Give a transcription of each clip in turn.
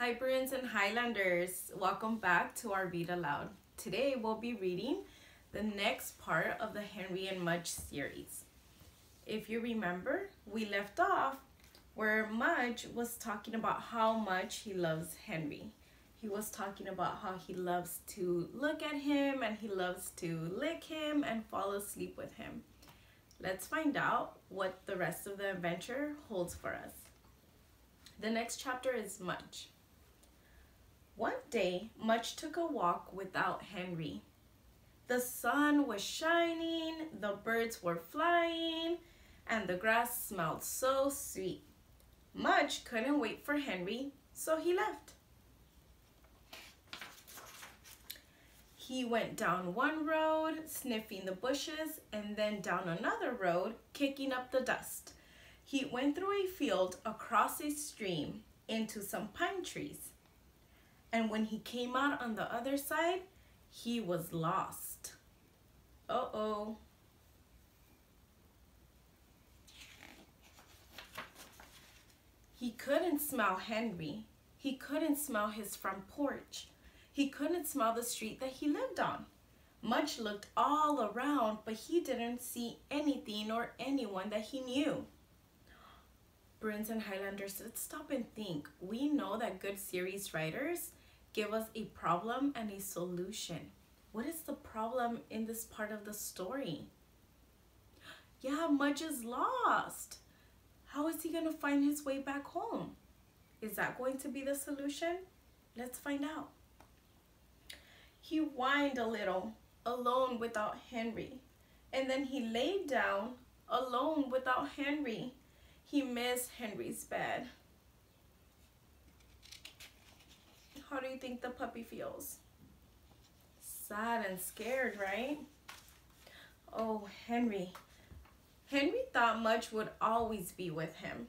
Hi Bruins and Highlanders, welcome back to our Read Aloud. Today we'll be reading the next part of the Henry and Mudge series. If you remember, we left off where Mudge was talking about how much he loves Henry. He was talking about how he loves to look at him and he loves to lick him and fall asleep with him. Let's find out what the rest of the adventure holds for us. The next chapter is Mudge. One day, Mudge took a walk without Henry. The sun was shining, the birds were flying, and the grass smelled so sweet. Mudge couldn't wait for Henry, so he left. He went down one road, sniffing the bushes, and then down another road, kicking up the dust. He went through a field, across a stream, into some pine trees. And when he came out on the other side, he was lost. Uh-oh. He couldn't smell Henry. He couldn't smell his front porch. He couldn't smell the street that he lived on. Mudge looked all around, but he didn't see anything or anyone that he knew. Bruins and Highlanders, let's stop and think. We know that good series writers give us a problem and a solution. What is the problem in this part of the story? Yeah, Mudge is lost. How is he going to find his way back home? Is that going to be the solution? Let's find out. He whined a little, alone without Henry. And then he laid down, alone without Henry. He missed Henry's bed. How do you think the puppy feels? Sad and scared, right? Oh, Henry. Henry thought Mudge would always be with him.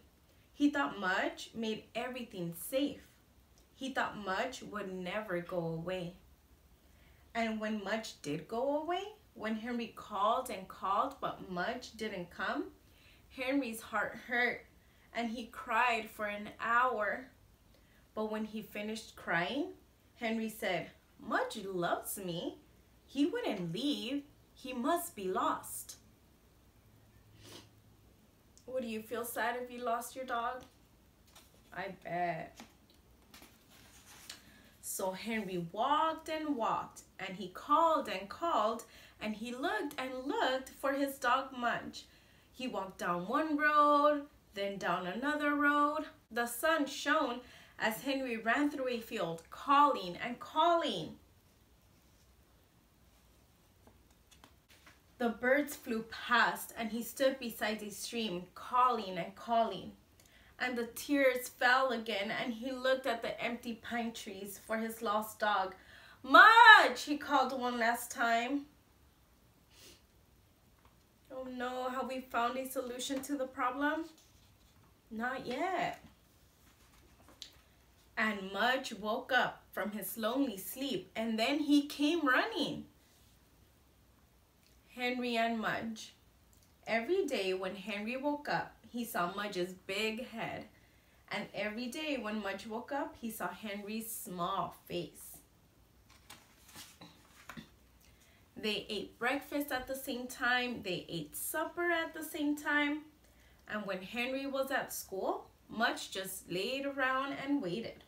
He thought Mudge made everything safe. He thought Mudge would never go away. And when Mudge did go away, when Henry called and called but Mudge didn't come, Henry's heart hurt and he cried for an hour. But when he finished crying, Henry said, "Mudge loves me. He wouldn't leave. He must be lost." Would you feel sad if you lost your dog? I bet. So Henry walked and walked, and he called and called, and he looked and looked for his dog Mudge. He walked down one road, then down another road. The sun shone as Henry ran through a field, calling and calling. The birds flew past, and he stood beside a stream, calling and calling. And the tears fell again, and he looked at the empty pine trees for his lost dog. "Mudge!" he called one last time. Oh no, have we found a solution to the problem? Not yet. And Mudge woke up from his lonely sleep, and then he came running. Henry and Mudge. Every day when Henry woke up, he saw Mudge's big head. And every day when Mudge woke up, he saw Henry's small face. They ate breakfast at the same time. They ate supper at the same time. And when Henry was at school, Mudge just laid around and waited.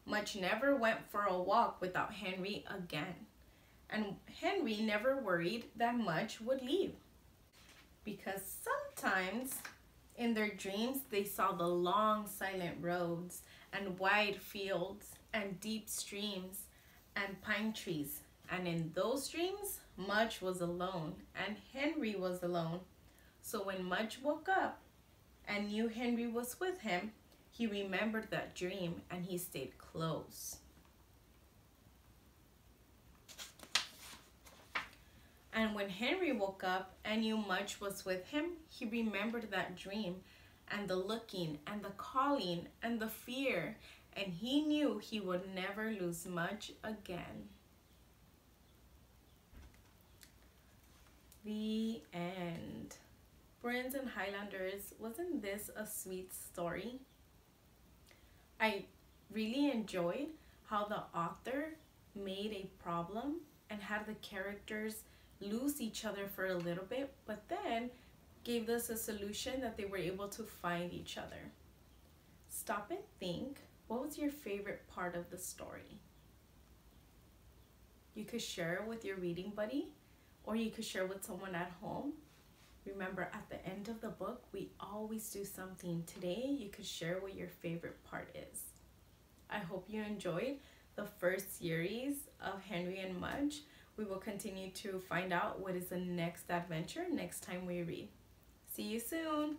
Mudge never went for a walk without Henry again. And Henry never worried that Mudge would leave. Because sometimes in their dreams, they saw the long silent roads and wide fields and deep streams and pine trees. And in those dreams, Mudge was alone and Henry was alone. So when Mudge woke up and knew Henry was with him, he remembered that dream and he stayed close. And when Henry woke up and knew Mudge was with him, he remembered that dream and the looking and the calling and the fear, and he knew he would never lose Mudge again. The end. Bruins and Highlanders, wasn't this a sweet story? I really enjoyed how the author made a problem and had the characters lose each other for a little bit, but then gave us a solution that they were able to find each other. Stop and think, what was your favorite part of the story? You could share it with your reading buddy, or you could share with someone at home. Remember, at the end of the book, we always do something. Today, you could share what your favorite part is. I hope you enjoyed the first series of Henry and Mudge. We will continue to find out what is the next adventure next time we read. See you soon!